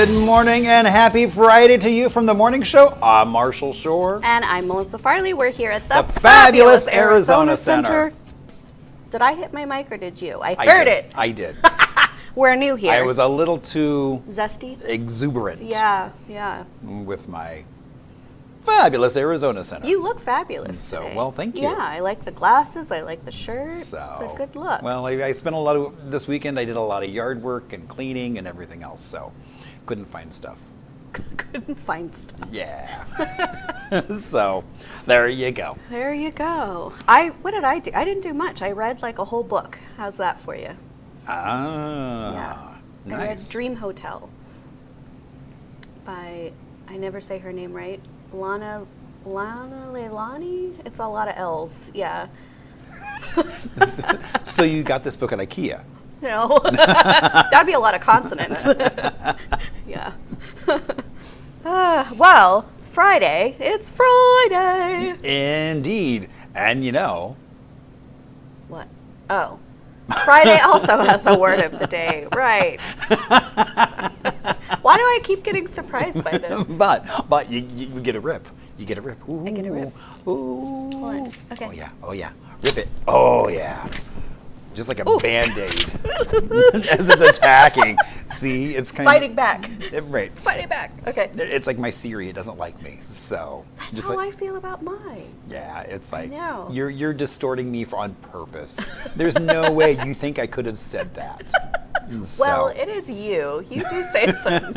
Good morning and happy Friday to you from the morning show. I'm Marshall Shore. And I'm Melissa Farley. We're here at the fabulous Arizona Center. Did I hit my mic or did you? I heard it. I did. We're new here. I was a little too zesty, exuberant. Yeah. With my fabulous Arizona Center. You look fabulous. So, today. well, thank you. Yeah, I like the glasses. I like the shirt. It's a good look. Well, I spent a lot of this weekend. I did a lot of yard work and cleaning and everything else. So, couldn't find stuff. Couldn't find stuff. Yeah. So, there you go. There you go. What did I do? I didn't do much. I read like a whole book. How's that for you? Yeah. Nice. I read Dream Hotel by, I never say her name right, Lana Leilani? It's a lot of L's, yeah. So you got this book at IKEA? No. That'd be a lot of consonants. Yeah. Well, Friday. It's Friday. Indeed. And you know. What? Oh. Friday also has a word of the day. Right. Why do I keep getting surprised by this? But you get a rip. You get a rip. Ooh. I get a rip. Ooh. Hold on. Okay. Oh yeah. Rip it. Oh yeah. Just like a Band-Aid as it's attacking. See, it's kind fighting back. Right. Fighting back. Okay. It's like my Siri. It doesn't like me. So that's just how like, I feel about mine. Yeah, it's like know. You're distorting me on purpose. There's no way you think I could have said that. So. Well, it is you. You do say something.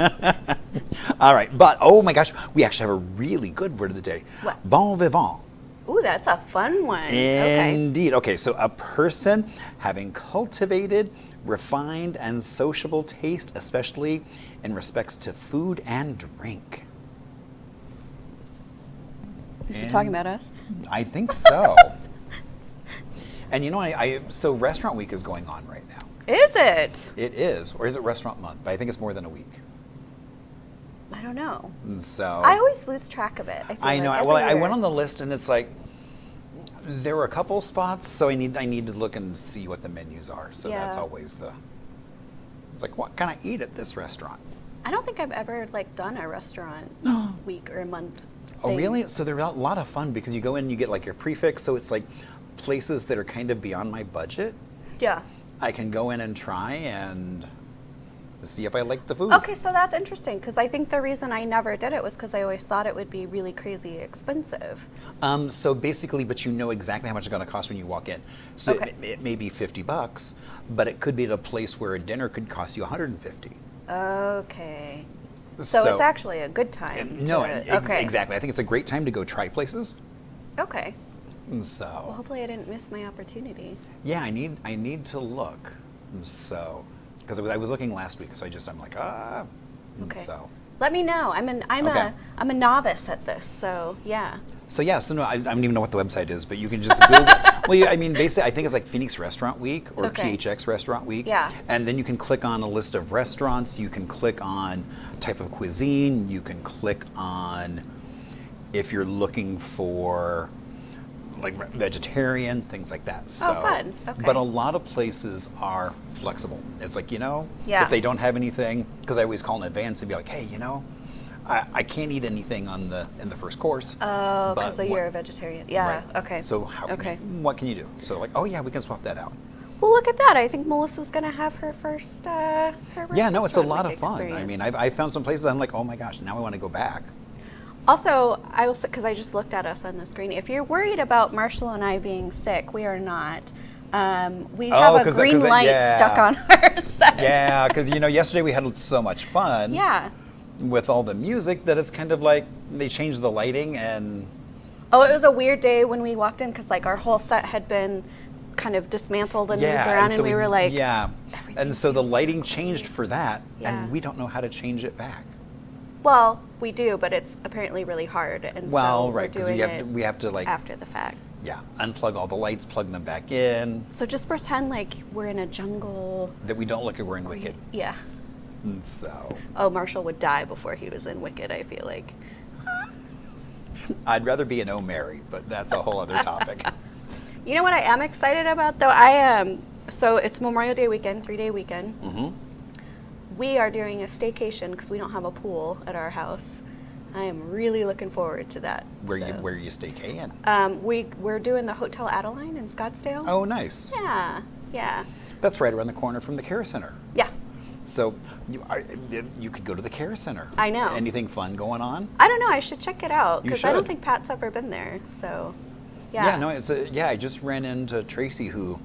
All right, but oh my gosh, we actually have a really good word of the day. What? Bon vivant. Ooh, that's a fun one. Indeed. Okay, so a person having cultivated, refined, and sociable taste, especially in respects to food and drink. Is he talking about us? I think so. And you know, so Restaurant Week is going on right now. Is it? It is, or is it Restaurant Month? But I think it's more than a week. I don't know. And so I always lose track of it. I know. Well, I went on the list and it's like there were a couple spots, so I need to look and see what the menus are. So that's always it's like, what can I eat at this restaurant? I don't think I've ever done a restaurant week or a month. Oh, thing. really? So they're a lot of fun because you go in and you get like your prefix. So it's like places that are kind of beyond my budget. Yeah. I can go in and try and see if I like the food. Okay, so that's interesting because I think the reason I never did it was because I always thought it would be really crazy expensive. So basically, but you know exactly how much it's going to cost when you walk in. So it may be $50, but it could be at a place where a dinner could cost you $150. Okay. So it's actually a good time. Exactly. I think it's a great time to go try places. Okay. So. Well, hopefully I didn't miss my opportunity. Yeah, I need to look. So. Because I was looking last week, so I'm like, Okay. So let me know. I'm a novice at this, so yeah. So no, I don't even know what the website is, but you can just Google. Basically, I think it's like Phoenix Restaurant Week or PHX Restaurant Week. Yeah. And then you can click on a list of restaurants. You can click on type of cuisine. You can click on if you're looking for like vegetarian, things like that. So, fun. Okay. But a lot of places are flexible. It's like, if they don't have anything, because I always call in advance and be like, hey, I can't eat anything in the first course. Oh, because you're a vegetarian. Yeah. Right. Okay. So what can you do? So we can swap that out. Well, look at that. I think Melissa's going to have her first. Yeah, no, it's a lot of fun. Experience. I mean, I found some places I'm like, oh my gosh, now I want to go back. Also, I will say, because I just looked at us on the screen, if you're worried about Marshall and I being sick, we are not. We have a green light stuck on our set. Yeah, because yesterday we had so much fun. Yeah. With all the music that it's kind of like they changed the lighting and. Oh, it was a weird day when we walked in because our whole set had been kind of dismantled and moved around, and we were like, and so the lighting changed for that, Yeah. and we don't know how to change it back. Well, we do, but it's apparently really hard, and so right, because we have to after the fact. Yeah, unplug all the lights, plug them back in. So just pretend like we're in a jungle. That we don't look like we're in Wicked. Yeah. And so. Oh, Marshall would die before he was in Wicked, I feel like. I'd rather be an Oh Mary, but that's a whole other topic. You know what I am excited about, though? I am. So it's Memorial Day weekend, 3-day weekend. Mm-hmm. we are doing a staycation because we don't have a pool at our house. I am really looking forward to that. Where are you staying? We're doing the Hotel Adeline in Scottsdale. Oh, nice. Yeah. That's right around the corner from the Care Center. Yeah. So you could go to the Care Center. I know. Anything fun going on? I don't know. I should check it out because I don't should. think Pat's ever been there. So, yeah. Yeah, no, I just ran into Tracy who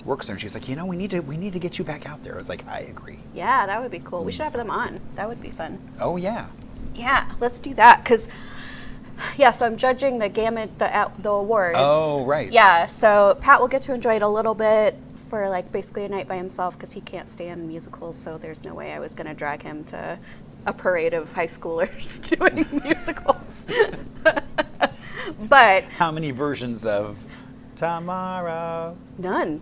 works there, and she's like, we need to get you back out there. I was like, I agree. Yeah, that would be cool. We should have them on. That would be fun. Oh yeah. Yeah, let's do that because. Yeah, so I'm judging the gamut, the awards. Oh, right. Yeah, so Pat will get to enjoy it a little bit for like basically a night by himself because he can't stand musicals, so there's no way I was going to drag him to a parade of high schoolers doing musicals. But how many versions of Tomorrow? None.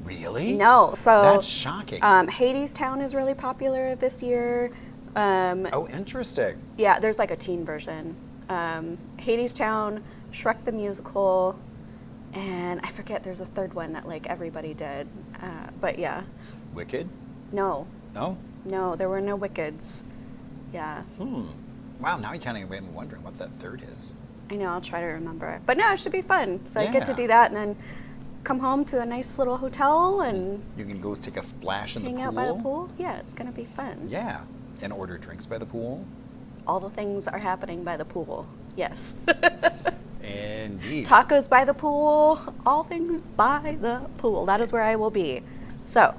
Really? No. So that's shocking. Hadestown is really popular this year. Oh, interesting. Yeah, there's like a teen version. Hadestown, Shrek the Musical, and I forget, there's a third one that like everybody did. But yeah. Wicked? No. No? No, there were no Wickeds. Yeah. Wow, now you kind of made me wondering what that third is. I know, I'll try to remember. But no, it should be fun. So I get to Yeah. do that and then come home to a nice little hotel and You can go take a splash in the pool. hang out by the pool. Yeah, it's going to be fun. Yeah, and order drinks by the pool. All the things are happening by the pool. Yes. Indeed. Tacos by the pool, all things by the pool. That is where I will be. So,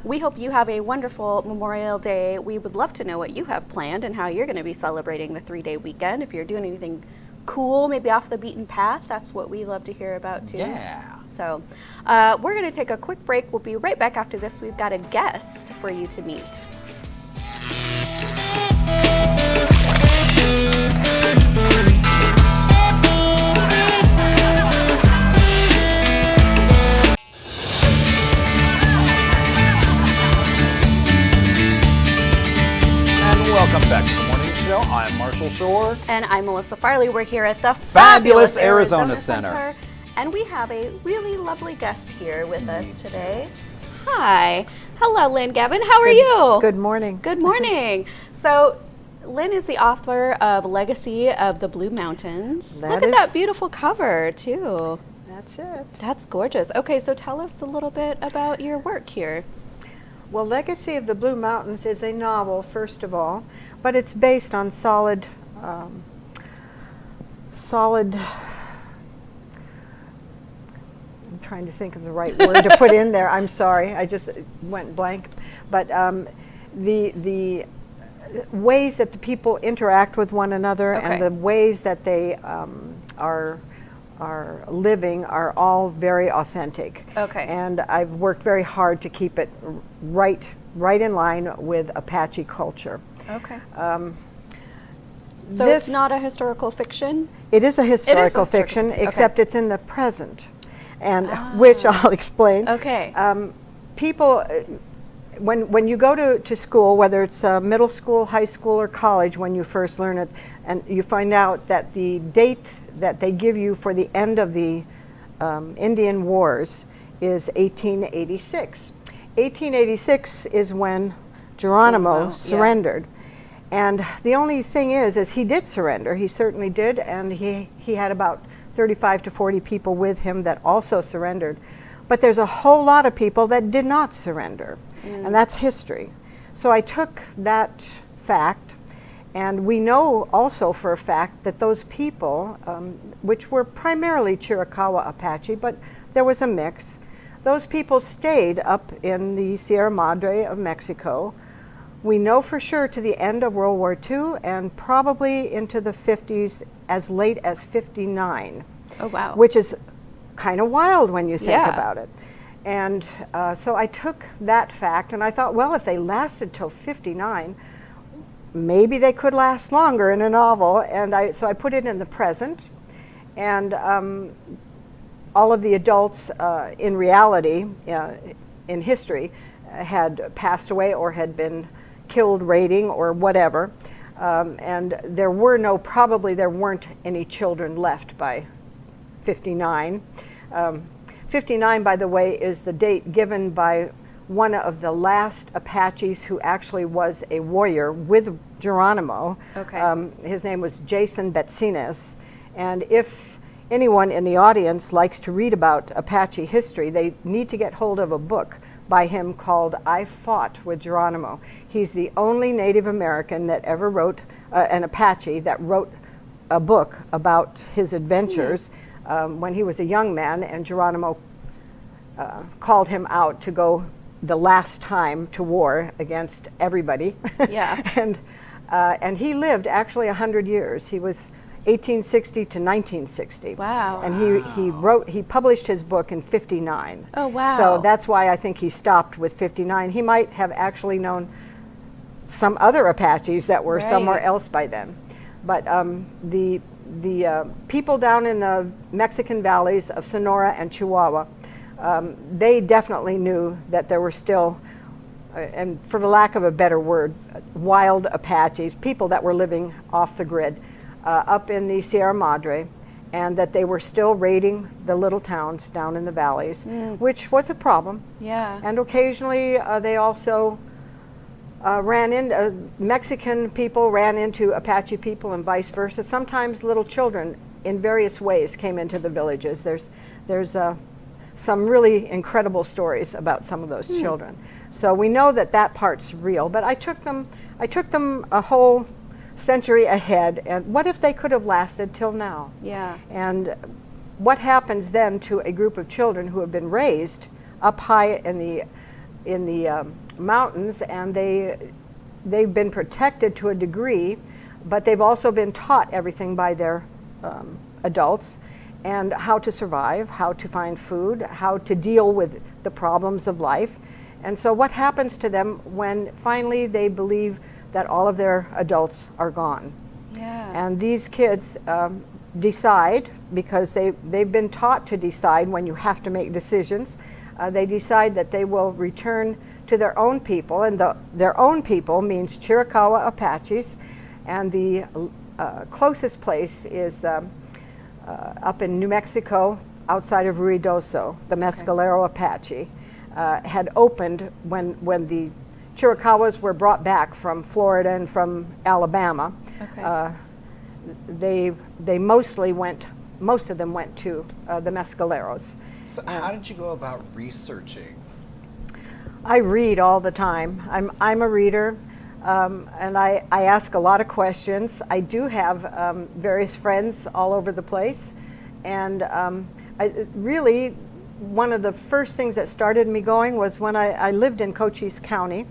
we hope you have a wonderful Memorial Day. We would love to know what you have planned and how you're going to be celebrating the 3-day weekend. If you're doing anything cool, maybe off the beaten path, that's what we love to hear about too. Yeah. So, we're going to take a quick break. We'll be right back after this. We've got a guest for you to meet. Welcome back to the morning show. I'm Marshall Shore. And I'm Melissa Farley. We're here at the Fabulous Arizona Center. And we have a really lovely guest here with us today. Hi. Hello, Lynn Gavin. How are you? Good morning. Good morning. So, Lynn is the author of Legacy of the Blue Mountains. Look at that beautiful cover, too. That's it. That's gorgeous. Okay, so tell us a little bit about your work here. Well, Legacy of the Blue Mountains is a novel, first of all, but it's based on solid, I'm trying to think of the right word to put in there. I'm sorry, I just went blank. But the ways that the people interact with one another and the ways that they are living are all very authentic. Okay. And I've worked very hard to keep it right in line with Apache culture. Okay. So it's not a historical fiction? It is a historical fiction, except it's in the present, and which I'll explain. Okay. People, when you go to school, whether it's middle school, high school, or college, when you first learn it, and you find out that the date that they give you for the end of the Indian Wars is 1886. 1886 is when Geronimo surrendered. And the only thing is he did surrender. He certainly did, and he had about 35 to 40 people with him that also surrendered. But there's a whole lot of people that did not surrender, and that's history. So I took that fact, and we know also for a fact that those people, which were primarily Chiricahua Apache, but there was a mix, those people stayed up in the Sierra Madre of Mexico. We know for sure to the end of World War II and probably into the 50s, as late as 59. Oh, wow. Which is kind of wild when you think about it. And so I took that fact and I thought, well, if they lasted till 59, maybe they could last longer in a novel. And so I put it in the present. And all of the adults in reality, in history, had passed away or had been killed raiding or whatever. And there weren't any children left by 59. 59, by the way, is the date given by one of the last Apaches who actually was a warrior with Geronimo. Okay. His name was Jason Betsinas. And if anyone in the audience likes to read about Apache history, they need to get hold of a book by him called I Fought with Geronimo. He's the only Native American that ever wrote, an Apache, that wrote a book about his adventures when he was a young man, and Geronimo called him out to go the last time to war against everybody. Yeah. And he lived actually 100 years. He was 1860 to 1960. Wow. And he published his book in 59. Oh, wow. So that's why I think he stopped with 59. He might have actually known some other Apaches that were somewhere else by then. But the people down in the Mexican valleys of Sonora and Chihuahua, they definitely knew that there were still, and for the lack of a better word, wild Apaches, people that were living off the grid up in the Sierra Madre, and that they were still raiding the little towns down in the valleys, which was a problem. Yeah. And occasionally they also Mexican people ran into Apache people and vice versa. Sometimes little children in various ways came into the villages. There's some really incredible stories about some of those children. So we know that that part's real, but I took them a whole century ahead, and what if they could have lasted till now? Yeah. And what happens then to a group of children who have been raised up high in the mountains, and they've been protected to a degree, but they've also been taught everything by their adults, and how to survive, how to find food, how to deal with the problems of life. And so what happens to them when finally they believe that all of their adults are gone? Yeah. And these kids decide, because they've been taught to decide when you have to make decisions, they decide that they will return to their own people, and their own people means Chiricahua Apaches, and the closest place is up in New Mexico, outside of Ruidoso. The Mescalero Apache had opened when the Chiricahuas were brought back from Florida and from Alabama. Okay. Most of them went to the Mescaleros. So how did you go about researching? I read all the time. I'm a reader, and I ask a lot of questions. I do have various friends all over the place, and really one of the first things that started me going was when I lived in Cochise County,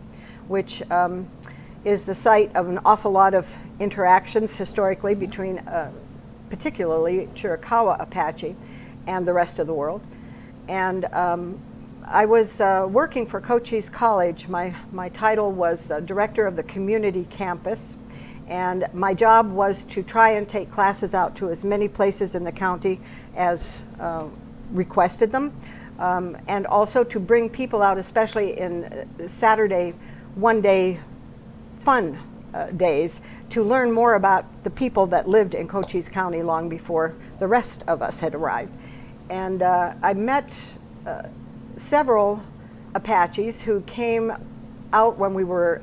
which is the site of an awful lot of interactions historically between particularly Chiricahua Apache and the rest of the world. And I was working for Cochise College. My title was Director of the Community Campus, and my job was to try and take classes out to as many places in the county as requested them, and also to bring people out, especially in Saturday one-day fun days, to learn more about the people that lived in Cochise County long before the rest of us had arrived. And I met several Apaches who came out when we were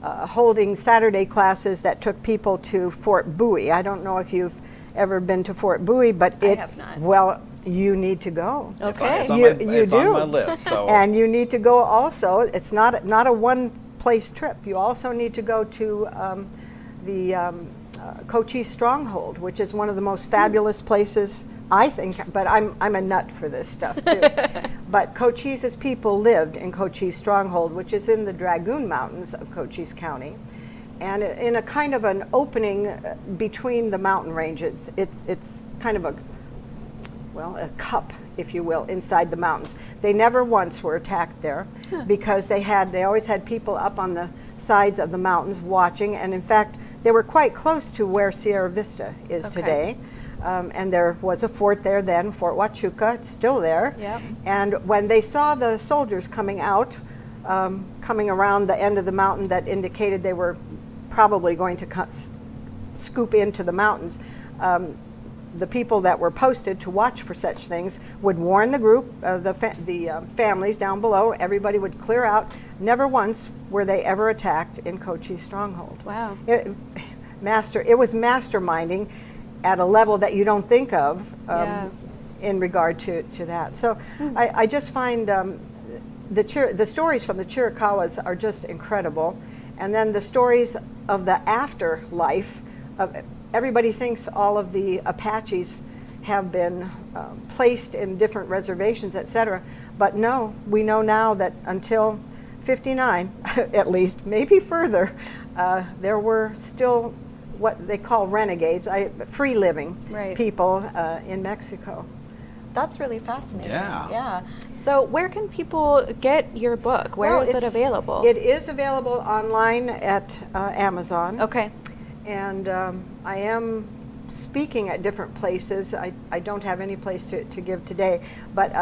holding Saturday classes that took people to Fort Bowie. I don't know if you've ever been to Fort Bowie, but I have not. Well, you need to go. Okay. It's You on my list. So. And you need to go also. It's not a one-place trip. You also need to go to the Cochise Stronghold, which is one of the most fabulous places, I think, but I'm a nut for this stuff too. But Cochise's people lived in Cochise Stronghold, which is in the Dragoon Mountains of Cochise County, and in a kind of an opening between the mountain ranges. It's kind of a cup, if you will, inside the mountains. They never once were attacked there because they always had people up on the sides of the mountains watching, and in fact they were quite close to where Sierra Vista is today. And there was a fort there then, Fort Huachuca. It's still there. Yep. And when they saw the soldiers coming out, coming around the end of the mountain that indicated they were probably going to scoop into the mountains, the people that were posted to watch for such things would warn the group, the families down below. Everybody would clear out. Never once were they ever attacked in Cochise stronghold. Wow. It was masterminding at a level that you don't think of in regard to that. So I just find the stories from the Chiricahuas are just incredible. And then the stories of the afterlife. Everybody thinks all of the Apaches have been placed in different reservations, etc. But no, we know now that until 59, at least, maybe further, there were still what they call renegades, free living people in Mexico. That's really fascinating. Yeah. So where can people get your book? Where is it available? It is available online at Amazon. Okay. And I am speaking at different places. I don't have any place to give today, but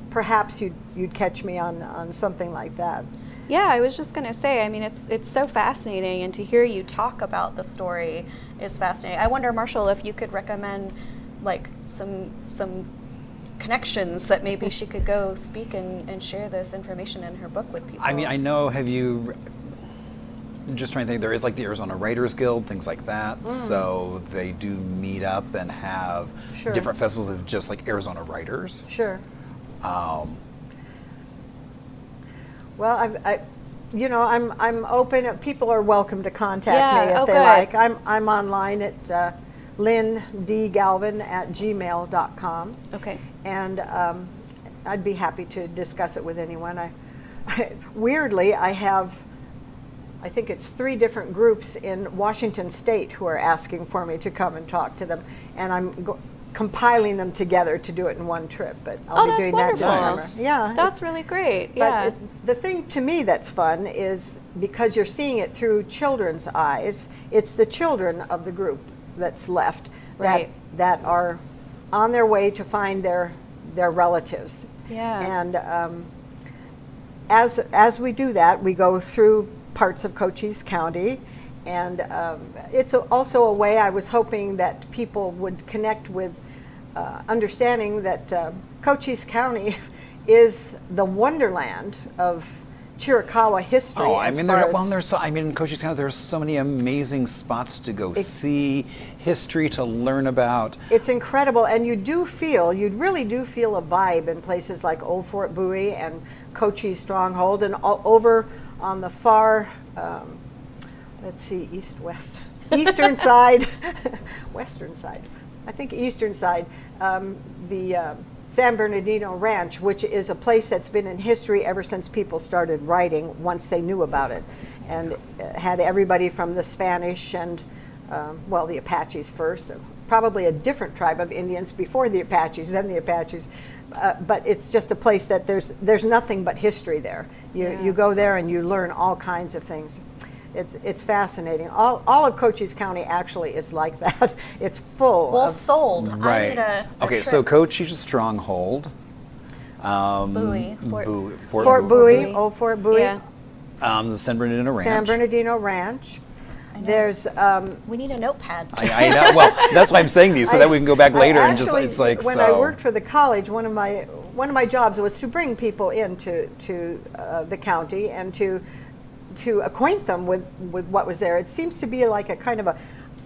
perhaps you'd catch me on something like that. Yeah, I was just going to say, I mean, it's so fascinating, and to hear you talk about the story is fascinating. I wonder, Marshall, if you could recommend like some connections that maybe she could go speak and share this information in her book with people. I mean, I know, have you, just trying to think, there is like the Arizona Writers Guild, things like that. So they do meet up and have different festivals of just like Arizona writers. Sure. Well, I'm open. People are welcome to contact me if they like. I'm online at Lynn D. Galvin at gmail.com. Okay. And I'd be happy to discuss it with anyone. Weirdly, I have, I think it's 3 different groups in Washington State who are asking for me to come and talk to them, and I'm compiling them together to do it in one trip. But I'll be doing that this summer. Yeah, that's really great. Yeah. But the thing to me that's fun is because you're seeing it through children's eyes. It's the children of the group that's left that are on their way to find their relatives. Yeah. And as we do that, we go through parts of Cochise County, and it's also a way I was hoping that people would connect with understanding that Cochise County is the wonderland of Chiricahua history. Oh, I mean, in Cochise County, there's so many amazing spots to go see, history to learn about. It's incredible, and you really do feel a vibe in places like Old Fort Bowie and Cochise Stronghold, and over on the far, let's see, eastern side, western side, I think eastern side, the San Bernardino Ranch, which is a place that's been in history ever since people started writing, once they knew about it, and had everybody from the Spanish and, the Apaches first, probably a different tribe of Indians before the Apaches, then the Apaches. But it's just a place that there's nothing but history there. You go there and you learn all kinds of things. It's fascinating. All of Cochise County actually is like that. It's full. Well, sold. Right. I need okay, so Cochise Stronghold. Bowie. Fort Bowie, Old Fort Bowie. Yeah. The San Bernardino Ranch. San Bernardino Ranch. There's. We need a notepad. I know. Well, that's why I'm saying these, so that we can go back later and just. It's like when I worked for the college, one of my jobs was to bring people into the county and to acquaint them with what was there. It seems to be like a kind of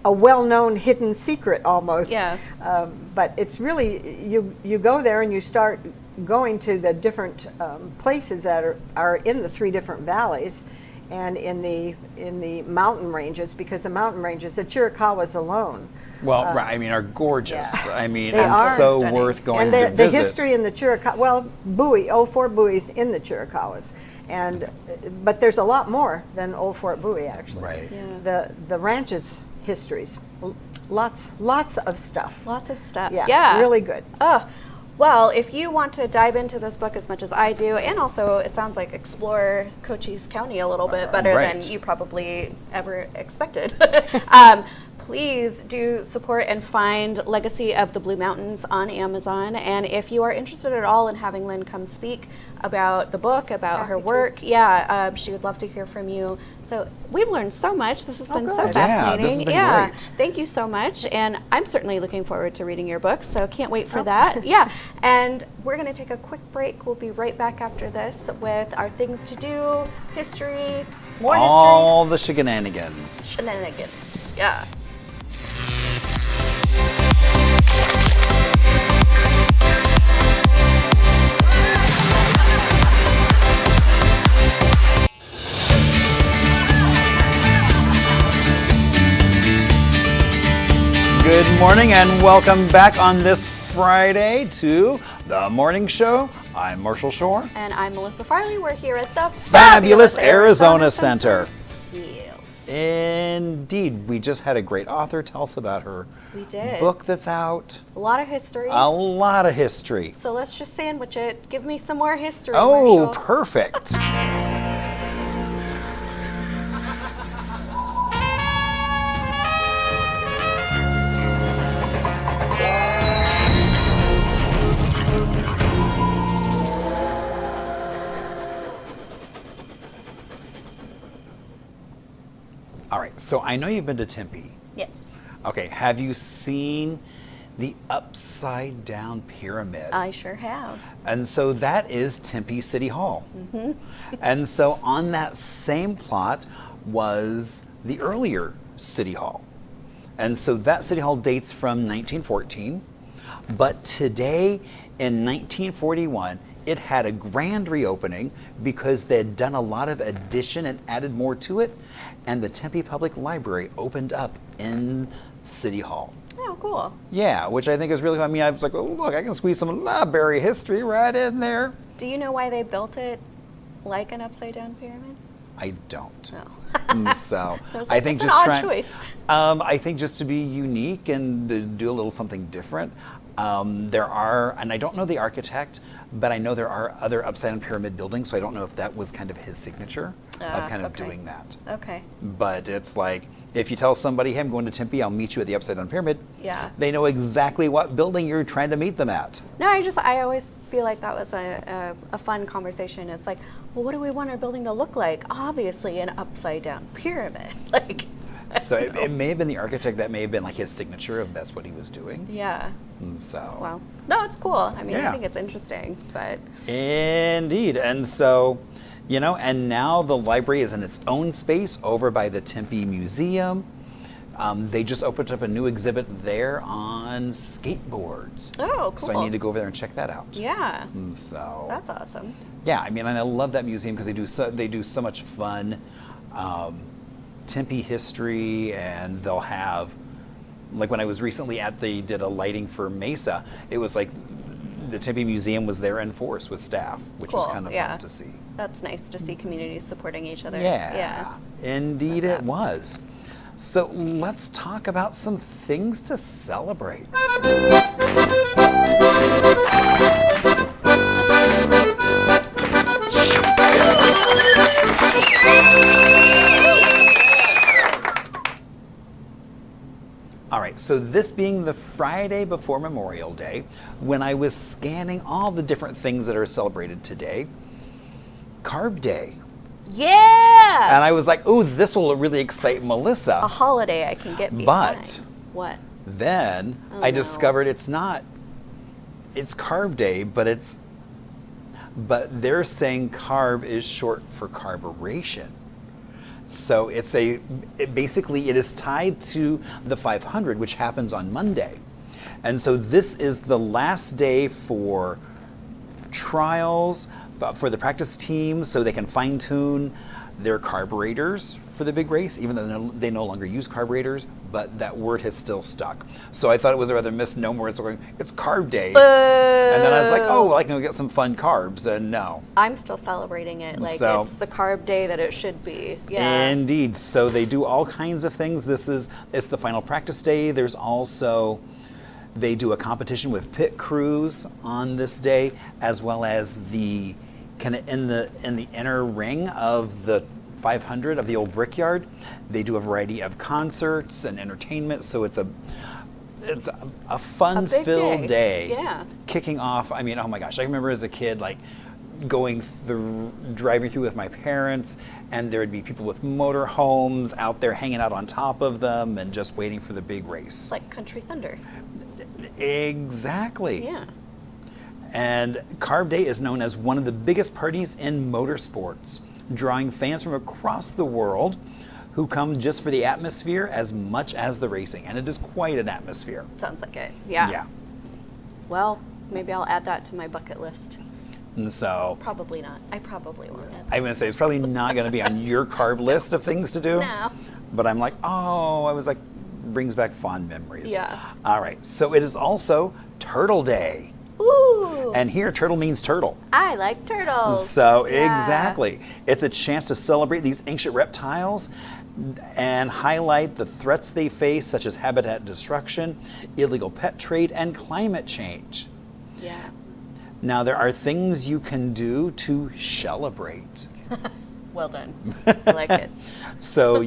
a well-known hidden secret almost. Yeah. But it's really, you go there and you start going to the different places that are in the 3 different valleys and in the mountain ranges, because the mountain ranges, the Chiricahuas alone. Well, I mean, are gorgeous. Yeah. I mean, they are so stunning. Worth going and to visit. The history in the Chiricahuas, Old Fort Bowie's in the Chiricahuas. But there's a lot more than Old Fort Bowie, actually. Right. Yeah. The ranch's histories, lots of stuff. Lots of stuff. Yeah. Really good. Oh, well, if you want to dive into this book as much as I do, and also it sounds like explore Cochise County a little bit better than you probably ever expected, please do support and find Legacy of the Blue Mountains on Amazon. And if you are interested at all in having Lynn come speak about the book, about her work, she would love to hear from you. So we've learned so much. This has been so good. fascinating. Yeah, this has been great. Thank you so much. And I'm certainly looking forward to reading your book, so can't wait for that. Yeah. And we're going to take a quick break. We'll be right back after this with our things to do, history, more All the shenanigans. shenanigans. Yeah. Good morning and welcome back on this Friday to The Morning Show. I'm Marshall Shore. And I'm Melissa Farley. We're here at the Fabulous Arizona Center. Yes. Indeed. We just had a great author tell us about her We did. book that's out. A lot of history. A lot of history. So let's just sandwich it. Give me some more history, Oh, Marshall. perfect. All right, so I know you've been to Tempe. Yes. Okay, have you seen the upside down pyramid? I sure have. And so that is Tempe City Hall. And so on that same plot was the earlier City Hall. And so that City Hall dates from 1914, but today in 1941, it had a grand reopening because they had done a lot of addition and added more to it, and the Tempe Public Library opened up in City Hall. Oh, cool. Yeah, which I think is really, I mean, I was like, oh, look, I can squeeze some library history right in there. Do you know why they built it like an upside down pyramid? I don't. No. So I was I like, think that's just an odd trying. choice. I think just to be unique and to do a little something different. There are, and I don't know the architect, but I know there are other upside down pyramid buildings. So I don't know if that was kind of his signature of kind of okay. doing that. Okay. But it's like, if you tell somebody, hey, I'm going to Tempe, I'll meet you at the upside down pyramid. Yeah. They know exactly what building you're trying to meet them at. No, I always feel like that was a fun conversation. It's like, well, what do we want our building to look like? Obviously, an upside down pyramid. Like. So it may have been the architect, that may have been like his signature of that's what he was doing. Yeah. And so. Well, no, it's cool. I mean, Yeah. I think it's interesting, but. Indeed. And so, you know, and now the library is in its own space over by the Tempe Museum. They just opened up a new exhibit there on skateboards. Oh, cool. So I need to go over there and check that out. Yeah. And so. That's awesome. Yeah, I mean, and I love that museum because they do so much fun Tempe history, and they'll have, like when I was recently they did a lighting for Mesa, it was like the Tempe Museum was there in force with staff, which was Cool, kind of yeah. fun to see. That's nice to see communities supporting each other. Yeah, indeed it was. So let's talk about some things to celebrate. All right, so this being the Friday before Memorial Day, when I was scanning all the different things that are celebrated today, Carb Day. Yeah! And I was like, oh, this will really excite Melissa. A holiday I can get behind. But What? then Oh, I no. discovered it's Carb Day, but they're saying carb is short for carburation. So basically it is tied to the 500, which happens on Monday. And so this is the last day for trials, for the practice teams, so they can fine tune their carburetors for the big race, even though they no longer use carburetors, but that word has still stuck. So I thought it was a rather misnomer. It's Carb Day. Boo! And then I was like, oh, well, I can go get some fun carbs, and no. I'm still celebrating it like So- it's the carb day that it should be. Yeah. Indeed. So they do all kinds of things. It's the final practice day. There's also, they do a competition with pit crews on this day, as well as the kind of in the inner ring of the 500 of the old Brickyard. They do a variety of concerts and entertainment, so it's a fun-filled day. Yeah. Kicking off, I mean, oh my gosh, I remember as a kid, like, driving through with my parents, and there would be people with motorhomes out there hanging out on top of them and just waiting for the big race. It's like Country Thunder. Exactly. Yeah. And Carb Day is known as one of the biggest parties in motorsports, drawing fans from across the world who come just for the atmosphere as much as the racing. And it is quite an atmosphere. Sounds like it. Yeah. Yeah. Well, maybe I'll add that to my bucket list. And so Probably not. I probably won't. I'm going to say it's probably not going to be on your carb list of things to do. No. But I'm like, oh, I was like, brings back fond memories. Yeah. All right. So it is also Turtle Day. Ooh. And here, turtle means turtle. I like turtles. So Yeah. exactly. It's a chance to celebrate these ancient reptiles and highlight the threats they face, such as habitat destruction, illegal pet trade, and climate change. Yeah. Now, there are things you can do to celebrate. Well done. I like it. So,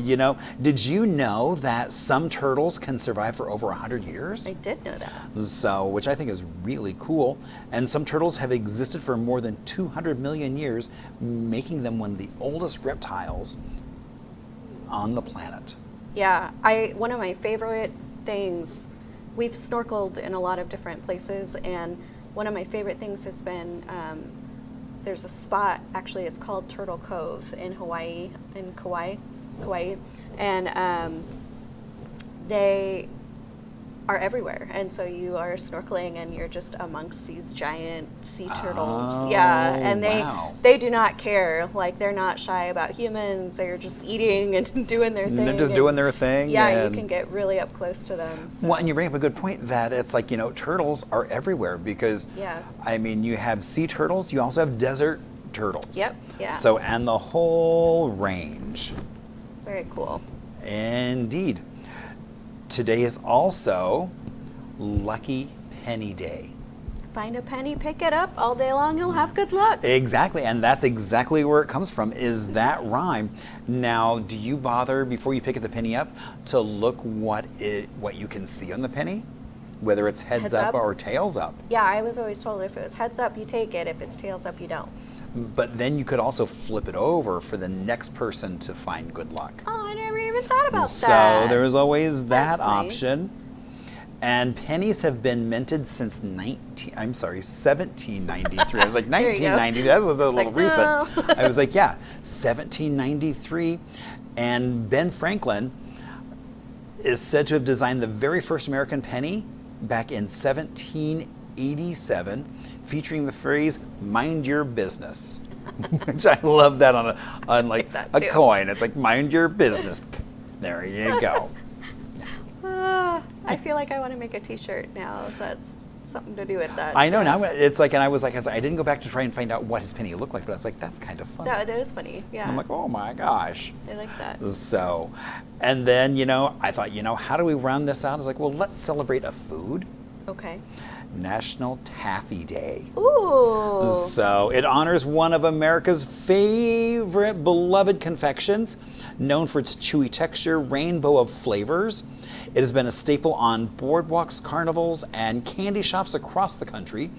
did you know that some turtles can survive for over 100 years? I did know that. So, which I think is really cool. And some turtles have existed for more than 200 million years, making them one of the oldest reptiles on the planet. Yeah, one of my favorite things, we've snorkeled in a lot of different places, and one of my favorite things has been, there's a spot, actually it's called Turtle Cove in Hawaii, in Kauai, and they are everywhere, and so you are snorkeling and you're just amongst these giant sea turtles. Oh, yeah, and wow. they do not care. Like, they're not shy about humans. They're just eating and doing their thing. They're just doing their thing. Yeah, and you can get really up close to them. So. Well, and you bring up a good point that it's like, turtles are everywhere because, Yeah. I mean, you have sea turtles, you also have desert turtles. Yep, yeah. So, and the whole range. Very cool. Indeed. Today is also Lucky Penny Day. Find a penny, pick it up all day long, you'll have good luck. Exactly, and that's exactly where it comes from, is that rhyme. Now, do you bother, before you pick the penny up, to look what you can see on the penny? Whether it's heads up or tails up. Yeah, I was always told if it was heads up, you take it. If it's tails up, you don't. But then you could also flip it over for the next person to find good luck. Oh, I never even thought about So that. there is always that That's nice. option. And pennies have been minted since 1793. I was like, There you go. 1990, that was a little Like, recent. no. I was like, yeah, 1793. And Ben Franklin is said to have designed the very first American penny back in 1787, featuring the phrase, "mind your business." Which I love that on like that a too. coin. It's like, mind your business. There you go. I feel like I want to make a t-shirt now. So that's something to do with that. I know now. It's like, and I was like, I didn't go back to try and find out what his penny looked like, but I was like, that's kind of fun. That is funny. Yeah. I'm like, oh my gosh. I like that. So, and then, I thought, how do we round this out? I was like, well, let's celebrate a food. Okay. National Taffy Day. Ooh. So it honors one of America's favorite beloved confections, known for its chewy texture, rainbow of flavors. It has been a staple on boardwalks, carnivals, and candy shops across the country.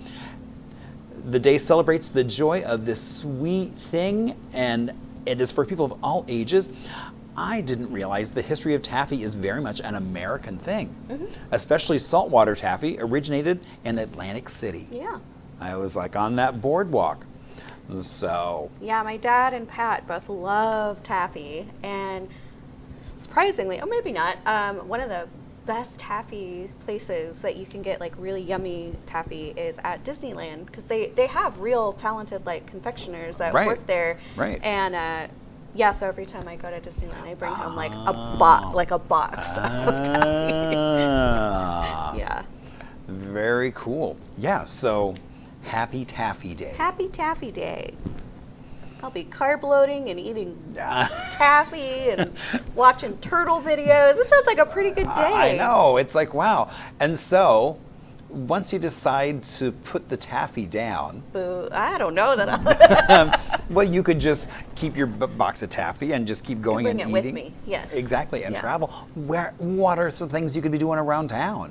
The day celebrates the joy of this sweet thing, and it is for people of all ages. I didn't realize the history of taffy is very much an American thing, especially saltwater taffy originated in Atlantic City. Yeah. I was like on that boardwalk. So, Yeah, my dad and Pat both love taffy, and surprisingly, or maybe not, one of the best taffy places that you can get like really yummy taffy is at Disneyland, because they have real talented like confectioners that Right. work there. Right. And yeah, so every time I go to Disneyland, I bring home like a box of taffy. Yeah. Very cool. Yeah, so happy Taffy Day. Happy Taffy Day. I'll be carb loading and eating taffy and watching turtle videos. This sounds like a pretty good day. I know, it's like, wow. And so, once you decide to put the taffy down, Boo. I don't know that. Well, you could just keep your box of taffy and just keep going bring and it eating. with me, yes. Exactly, and Yeah. travel. What are some things you could be doing around town?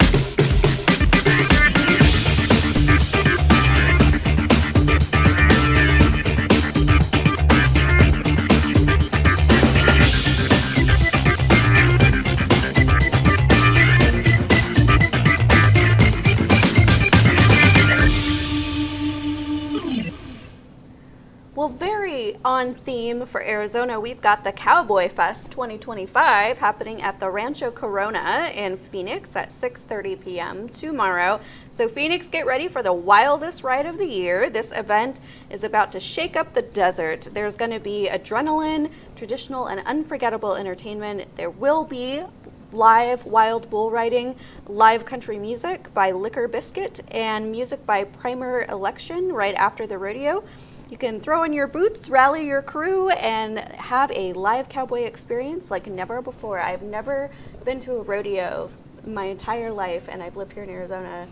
Well, very on theme for Arizona, we've got the Cowboy Fest 2025 happening at the Rancho Corona in Phoenix at 6:30 p.m. tomorrow. So Phoenix, get ready for the wildest ride of the year. This event is about to shake up the desert. There's going to be adrenaline, traditional and unforgettable entertainment. There will be live wild bull riding, live country music by Liquor Biscuit, and music by Primer Election right after the rodeo. You can throw in your boots, rally your crew, and have a live cowboy experience like never before. I've never been to a rodeo my entire life, and I've lived here in Arizona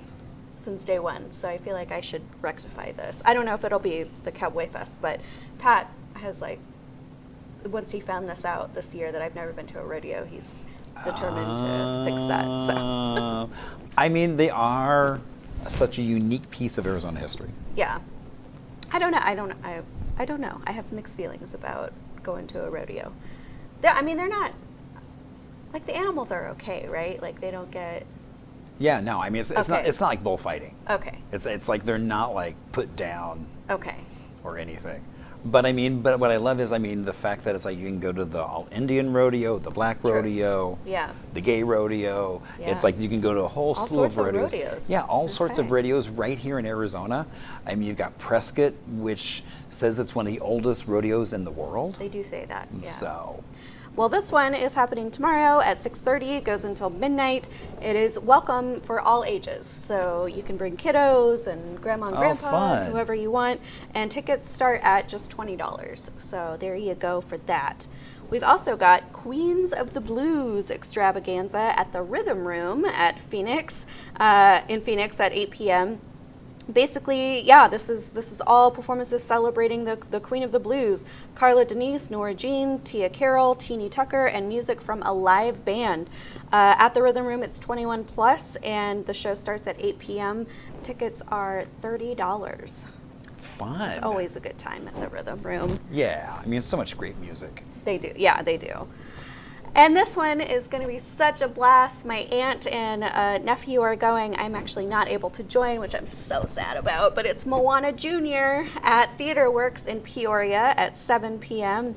since day one, so I feel like I should rectify this. I don't know if it'll be the Cowboy Fest, but Pat has, like, once he found this out this year that I've never been to a rodeo, he's determined to fix that. So I mean, they are such a unique piece of Arizona history. yeah. I don't know. I have mixed feelings about going to a rodeo. They're not, like, the animals are okay, right? Like, they don't get. Yeah, no, I mean, it's Okay. not like bullfighting. Okay. It's like they're not like put down Okay. or anything. But but what I love is, the fact that it's like you can go to the all Indian rodeo, the black True. rodeo, Yeah. the gay rodeo. Yeah. It's like you can go to a whole All slew of sorts of rodeos. rodeos. Yeah, all sorts of Okay. rodeos right here in Arizona. You've got Prescott, which says it's one of the oldest rodeos in the world. They do say that. Yeah. So, Well, this one is happening tomorrow at 6:30. It goes until midnight. It is welcome for all ages. So you can bring kiddos and grandma and grandpa, fun. whoever you want. And tickets start at just $20. So there you go for that. We've also got Queens of the Blues extravaganza at the Rhythm Room at Phoenix, in Phoenix at 8 p.m. Basically, yeah, this is all performances celebrating the Queen of the Blues: Carla Denise, Nora Jean, Tia Carroll, Teenie Tucker, and music from a live band. At the Rhythm Room, it's 21 plus, and the show starts at 8 p.m. Tickets are $30. fun. It's always a good time at the Rhythm Room. Yeah, so much great music. They do, yeah, they do. And this one is going to be such a blast. My aunt and nephew are going. I'm actually not able to join, which I'm so sad about, but it's Moana Jr. at Theater Works in Peoria at 7 p.m. You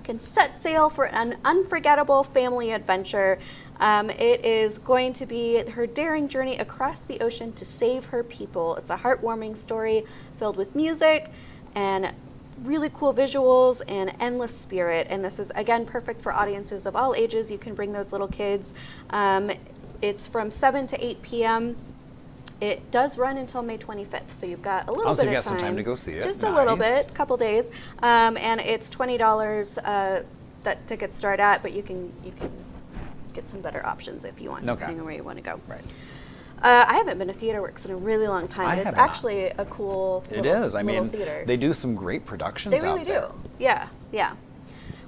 can set sail for an unforgettable family adventure. It is going to be her daring journey across the ocean to save her people. It's a heartwarming story filled with music and really cool visuals and endless spirit, and this is again perfect for audiences of all ages. You can bring those little kids. It's from 7 to 8 p.m. It does run until May 25th, so you've got a little so bit you've of got some time to go see it. Just a little Nice. bit, couple days, and it's $20 that tickets start at, but you can get some better options if you want, Okay. depending on where you want to go. Right. I haven't been to Theater Works in a really long time, I but it's have not. actually a cool It little, is. little theater. They do some great productions They really out there. do. Yeah, yeah.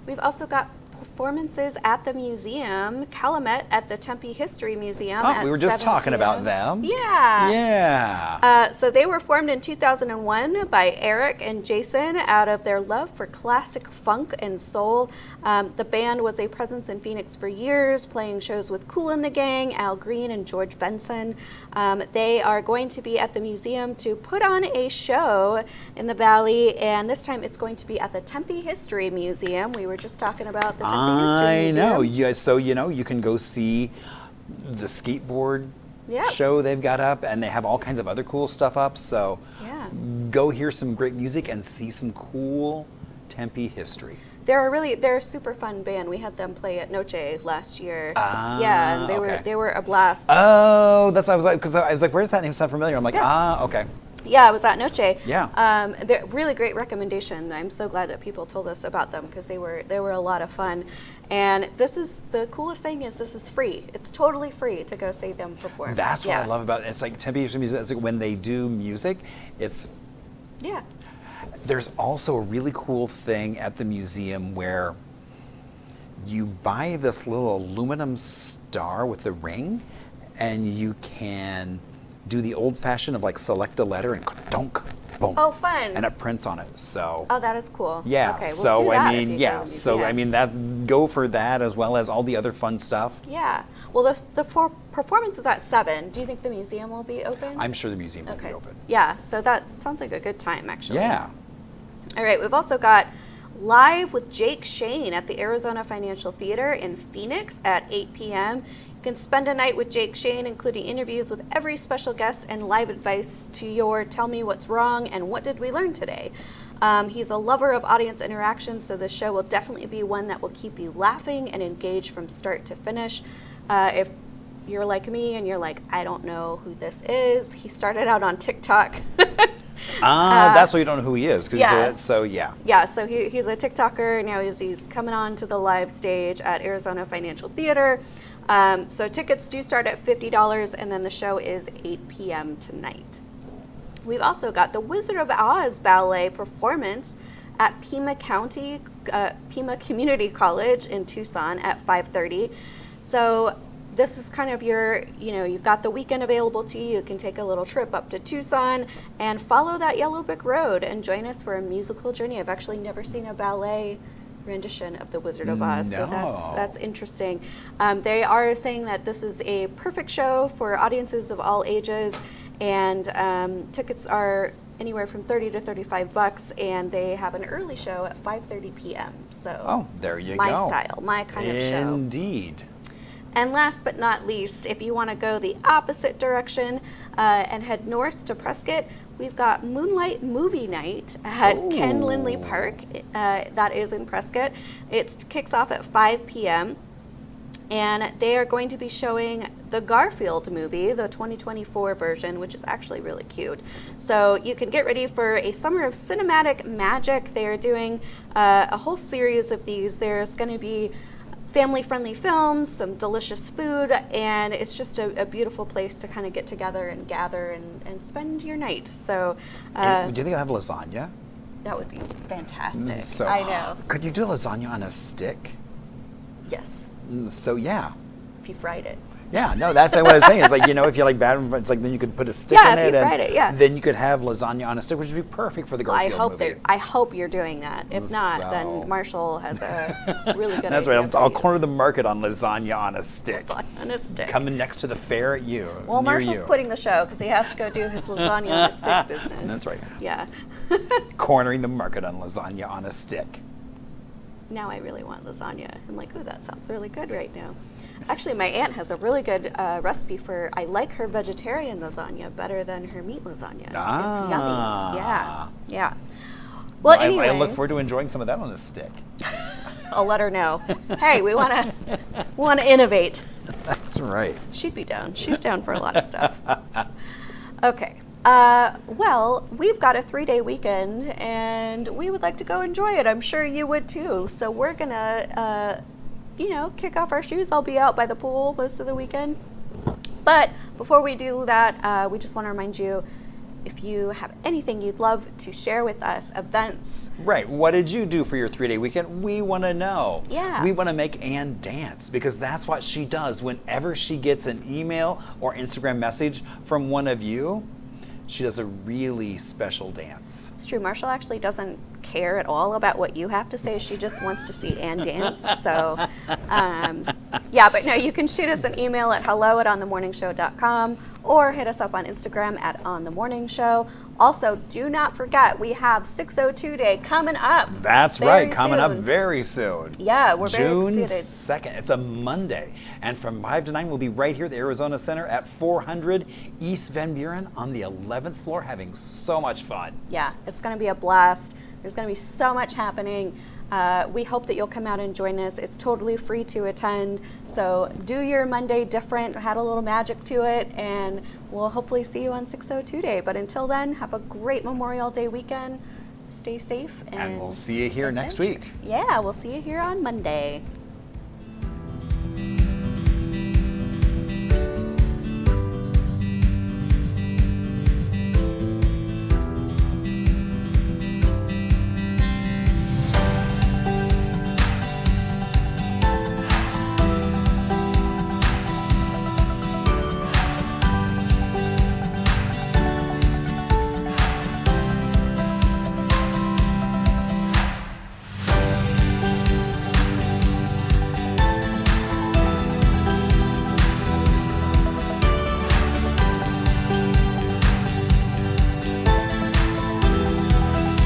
We've also got performances at the museum, Calumet at the Tempe History Museum. Oh, at we were just 7 talking about p.m. them. Yeah. Yeah. So they were formed in 2001 by Eric and Jason out of their love for classic funk and soul. The band was a presence in Phoenix for years, playing shows with Kool and the Gang, Al Green, and George Benson. They are going to be at the museum to put on a show in the Valley, and this time it's going to be at the Tempe History Museum. We were just talking about the Tempe History I Museum. know. Yeah, so you can go see the skateboard Yep. show they've got up, and they have all kinds of other cool stuff up. So Yeah. go hear some great music and see some cool Tempe history. They're a super fun band. We had them play at Noche last year. Ah, yeah, and okay. they were a blast. Oh, that's what I was like, because I was like, where's that name sound familiar? I'm like, okay. Yeah, I was at Noche. Yeah. They're really great recommendation. I'm so glad that people told us about them because they were a lot of fun. And this is the coolest thing is this is free. It's totally free to go see them perform. That's what Yeah. I love about it. It's like Tempe History Museum. It's like when they do music, it's Yeah. There's also a really cool thing at the museum where you buy this little aluminum star with the ring, and you can do the old-fashioned of like select a letter and dunk, boom. Oh, fun. And it prints on it. So. Oh, that is cool. Yeah. Okay, we'll So do that I if mean, you go to yeah. the So I museum. mean, that go for that as well as all the other fun stuff. Yeah. Well, the performance is at 7. Do you think the museum will be open? I'm sure the museum will be Okay. open. Yeah. So that sounds like a good time, actually. Yeah. All right. We've also got Live with Jake Shane at the Arizona Financial Theater in Phoenix at 8 p.m. You can spend a night with Jake Shane, including interviews with every special guest and live advice to your Tell Me What's Wrong and What Did We Learn Today. He's a lover of audience interaction, so the show will definitely be one that will keep you laughing and engaged from start to finish. If you're like me and you're like, I don't know who this is, he started out on TikTok. That's why you don't know who he is. 'Cause Yeah. So yeah. Yeah, so he's a TikToker. Now he's coming on to the live stage at Arizona Financial Theater. So tickets do start at $50, and then the show is 8 p.m. tonight. We've also got the Wizard of Oz ballet performance at Pima Community College in Tucson at 5:30. So this is kind of your, you've got the weekend available to you. You can take a little trip up to Tucson and follow that Yellow Brick Road and join us for a musical journey. I've actually never seen a ballet rendition of the Wizard of Oz, so that's interesting. They are saying that this is a perfect show for audiences of all ages, and tickets are anywhere from $30 to $35, and they have an early show at 5:30 p.m. So there you my go. style, my kind of show. Indeed. And last but not least, if you want to go the opposite direction and head north to Prescott, we've got Moonlight Movie Night at Ken Lindley Park. That is in Prescott. It kicks off at 5 p.m. And they are going to be showing the Garfield movie, the 2024 version, which is actually really cute. So you can get ready for a summer of cinematic magic. They are doing a whole series of these. There's going to be family-friendly films, some delicious food, and it's just a beautiful place to kind of get together and gather and spend your night. So Do you think they'll have lasagna? that would be fantastic. So, I know. Could you do lasagna on a stick? Yes, So yeah. if you fried it. Yeah, no, that's what I was saying. It's like, if you like bad, it's like then you could put a stick Yeah, in if it, you and fried it, yeah. then you could have lasagna on a stick, which would be perfect for the Garfield movie. I hope you're doing that. If not, So- then Marshall has a really good That's idea. right. for I'll you. corner the market on lasagna on a stick. Lasagna on a stick. Coming next to the fair at you. Well, near Marshall's you. quitting the show because he has to go do his lasagna on a stick business. That's right. Yeah. Cornering the market on lasagna on a stick. Now I really want lasagna. I'm like, ooh, that sounds really good right now. Actually, my aunt has a really good recipe for, I like her vegetarian lasagna better than her meat lasagna. It's yummy. Yeah. Yeah. Well, anyway. I look forward to enjoying some of that on a stick. I'll let her know. Hey, we want to innovate. That's right. She'd be down. She's down for a lot of stuff. Okay. Well, we've got a 3-day weekend, and we would like to go enjoy it. I'm sure you would too. So we're gonna, kick off our shoes. I'll be out by the pool most of the weekend. But before we do that, we just want to remind you, if you have anything you'd love to share with us, events. Right. What did you do for your 3-day weekend? We want to know. Yeah. We want to make Ann dance because that's what she does. Whenever she gets an email or Instagram message from one of you, she does a really special dance. It's true. Marshall actually doesn't care at all about what you have to say. She just wants to see Ann dance. So, but no, you can shoot us an email at hello@onthemorningshow.com or hit us up on Instagram at onthemorningshow. Also, do not forget, we have 602 Day coming up. That's very right, coming up soon. very soon. Yeah, we're very June excited. 2nd. It's a Monday. And from 5 to 9, we'll be right here at the Arizona Center at 400 East Van Buren on the 11th floor, having so much fun. Yeah, it's going to be a blast. There's going to be so much happening. We hope that you'll come out and join us. It's totally free to attend. So do your Monday different, add a little magic to it, and we'll hopefully see you on 602 Day. But until then, have a great Memorial Day weekend. Stay safe. And we'll see you here next week. Yeah, we'll see you here on Monday.